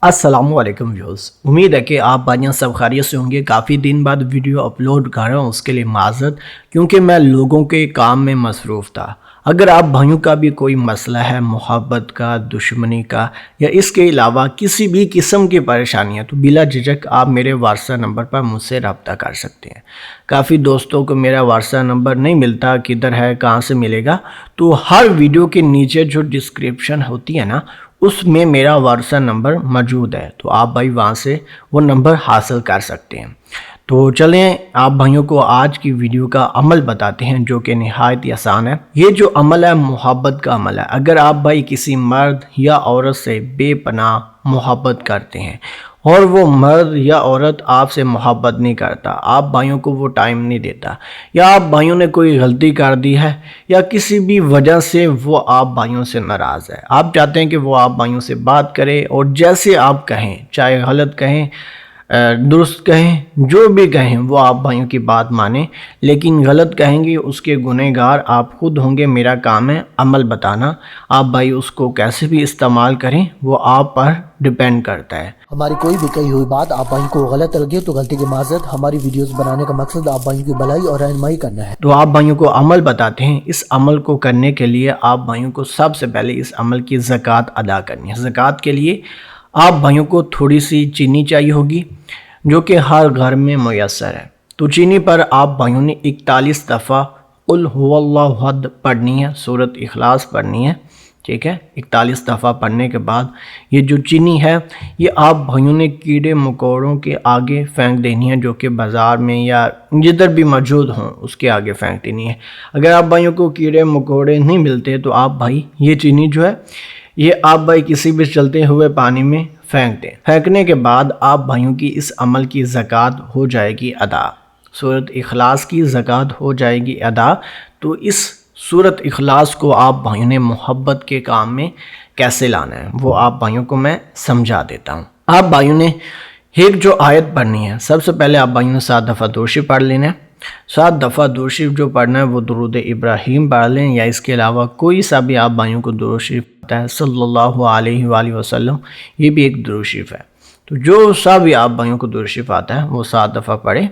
السلام علیکم ویوز، امید ہے کہ آپ بھائیاں سب خیریت سے ہوں گے۔ کافی دن بعد ویڈیو اپلوڈ کر رہا ہوں، اس کے لیے معذرت، کیونکہ میں لوگوں کے کام میں مصروف تھا۔ اگر آپ بھائیوں کا بھی کوئی مسئلہ ہے، محبت کا، دشمنی کا، یا اس کے علاوہ کسی بھی قسم کی پریشانی ہے، تو بلا جھجک آپ میرے واٹس ایپ نمبر پر مجھ سے رابطہ کر سکتے ہیں۔ کافی دوستوں کو میرا واٹس ایپ نمبر نہیں ملتا، کدھر ہے، کہاں سے ملے گا، تو ہر ویڈیو کے نیچے جو ڈسکرپشن ہوتی ہے نا، اس میں میرا واٹس ایپ نمبر موجود ہے، تو آپ بھائی وہاں سے وہ نمبر حاصل کر سکتے ہیں۔ تو چلیں آپ بھائیوں کو آج کی ویڈیو کا عمل بتاتے ہیں، جو کہ نہایت ہی آسان ہے۔ یہ جو عمل ہے محبت کا عمل ہے۔ اگر آپ بھائی کسی مرد یا عورت سے بے پناہ محبت کرتے ہیں اور وہ مرد یا عورت آپ سے محبت نہیں کرتا، آپ بھائیوں کو وہ ٹائم نہیں دیتا، یا آپ بھائیوں نے کوئی غلطی کر دی ہے، یا کسی بھی وجہ سے وہ آپ بھائیوں سے ناراض ہے، آپ چاہتے ہیں کہ وہ آپ بھائیوں سے بات کرے اور جیسے آپ کہیں، چاہے غلط کہیں، درست کہیں، جو بھی کہیں، وہ آپ بھائیوں کی بات مانیں، لیکن غلط کہیں گے اس کے گنہگار آپ خود ہوں گے۔ میرا کام ہے عمل بتانا، آپ بھائی اس کو کیسے بھی استعمال کریں، وہ آپ پر ڈیپینڈ کرتا ہے۔ ہماری کوئی بھی کہی ہوئی بات آپ بھائیوں کو غلط لگے تو غلطی کی معذرت۔ ہماری ویڈیوز بنانے کا مقصد آپ بھائیوں کی بھلائی اور رہنمائی کرنا ہے۔ تو آپ بھائیوں کو عمل بتاتے ہیں۔ اس عمل کو کرنے کے لیے آپ بھائیوں کو سب سے پہلے اس عمل کی زکوٰۃ ادا کرنی ہے۔ زکوٰۃ کے لیے آپ بھائیوں کو تھوڑی سی چینی چاہیے ہوگی، جو کہ ہر گھر میں میسر ہے۔ تو چینی پر آپ بھائیوں نے 41 دفعہ قل هو اللہ احد پڑھنی ہے، سورۃ اخلاص پڑھنی ہے، ٹھیک ہے۔ 41 دفعہ پڑھنے کے بعد یہ جو چینی ہے، یہ آپ بھائیوں نے کیڑے مکوڑوں کے آگے پھینک دینی ہے، جو کہ بازار میں یا جدھر بھی موجود ہوں اس کے آگے پھینک دینی ہے۔ اگر آپ بھائیوں کو کیڑے مکوڑے نہیں ملتے تو آپ بھائی یہ چینی جو ہے، یہ آپ بھائی کسی بھی چلتے ہوئے پانی میں پھینک دیں۔ پھینکنے کے بعد آپ بھائیوں کی اس عمل کی زکوٰۃ ہو جائے گی ادا، سورۃ اخلاص کی زکوٰۃ ہو جائے گی ادا۔ تو اس سورۃ اخلاص کو آپ بھائیوں نے محبت کے کام میں کیسے لانا ہے، وہ آپ بھائیوں کو میں سمجھا دیتا ہوں۔ آپ بھائیوں نے ایک جو آیت پڑھنی ہے، سب سے پہلے آپ بھائیوں نے 7 دفعہ درود شریف پڑھ لینا ہے۔ 7 دفعہ درود شریف جو پڑھنا ہے وہ درود ابراہیم پڑھ لیں، یا اس کے علاوہ کوئی سا بھی آپ بھائیوں کو درود شریف پڑھتا ہے، صلی اللہ علیہ وآلہ وسلم، یہ بھی ایک درود شریف ہے۔ تو جو سا بھی آپ بھائیوں کو درود شریف آتا ہے وہ 7 دفعہ پڑھیں۔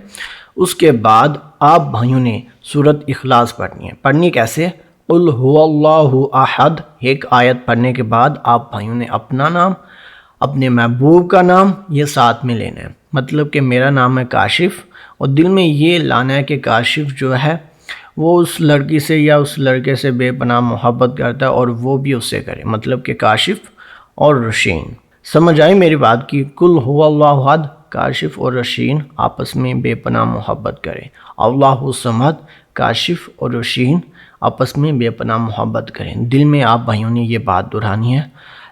اس کے بعد آپ بھائیوں نے سورۃ اخلاص پڑھنی ہے۔ پڑھنی کیسے؟ قل هو اللہ احد، ایک آیت پڑھنے کے بعد آپ بھائیوں نے اپنا نام، اپنے محبوب کا نام یہ ساتھ میں لینا ہے۔ مطلب کہ میرا نام ہے کاشف، اور دل میں یہ لانا ہے کہ کاشف جو ہے وہ اس لڑکی سے یا اس لڑکے سے بے پناہ محبت کرتا ہے، اور وہ بھی اس سے کرے، مطلب کہ کاشف اور رشین۔ سمجھ آئی میری بات کی؟ قل هو اللہ احد، کاشف اور رشین آپس میں بے پناہ محبت کریں۔ اللہ الصمد، کاشف اور رشین آپس میں بے پناہ محبت کریں۔ دل میں آپ بھائیوں نے یہ بات دہرانی ہے،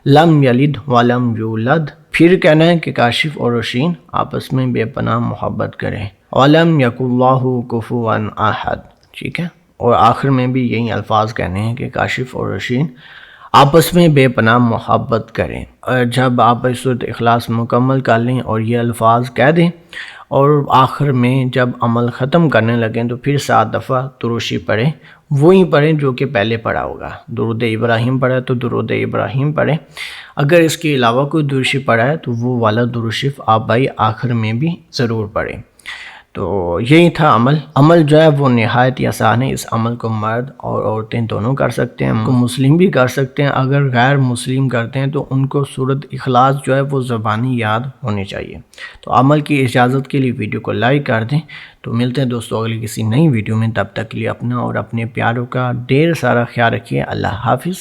لم یلد ولم یولد، پھر کہنا ہے کہ کاشف اور رشین آپس میں بے پناہ محبت کریں۔ ولم یکن اللہ کفوا احد، ٹھیک ہے۔ اور آخر میں بھی یہی الفاظ کہنے ہیں کہ کاشف اور رشین آپس میں بے پناہ محبت کریں۔ جب آپ سورۃ اخلاص مکمل کر لیں اور یہ الفاظ کہہ دیں، اور آخر میں جب عمل ختم کرنے لگیں تو پھر 7 دفعہ درود شریف پڑھیں، وہی پڑھیں جو کہ پہلے پڑھا ہوگا۔ درود ابراہیم پڑھا ہے تو درود ابراہیم پڑھیں، اگر اس کے علاوہ کوئی درود شریف پڑھا ہے تو وہ والا درود شریف آپ بھائی آخر میں بھی ضرور پڑھیں۔ تو یہی تھا عمل جو ہے وہ نہایت ہی آسان ہے۔ اس عمل کو مرد اور عورتیں دونوں کر سکتے ہیں، کو مسلم بھی کر سکتے ہیں۔ اگر غیر مسلم کرتے ہیں تو ان کو سورۃ اخلاص جو ہے وہ زبانی یاد ہونی چاہیے۔ تو عمل کی اجازت کے لیے ویڈیو کو لائک کر دیں۔ تو ملتے ہیں دوستوں اگلی کسی نئی ویڈیو میں، تب تک کے لیے اپنا اور اپنے پیاروں کا ڈھیر سارا خیال رکھیے۔ اللہ حافظ۔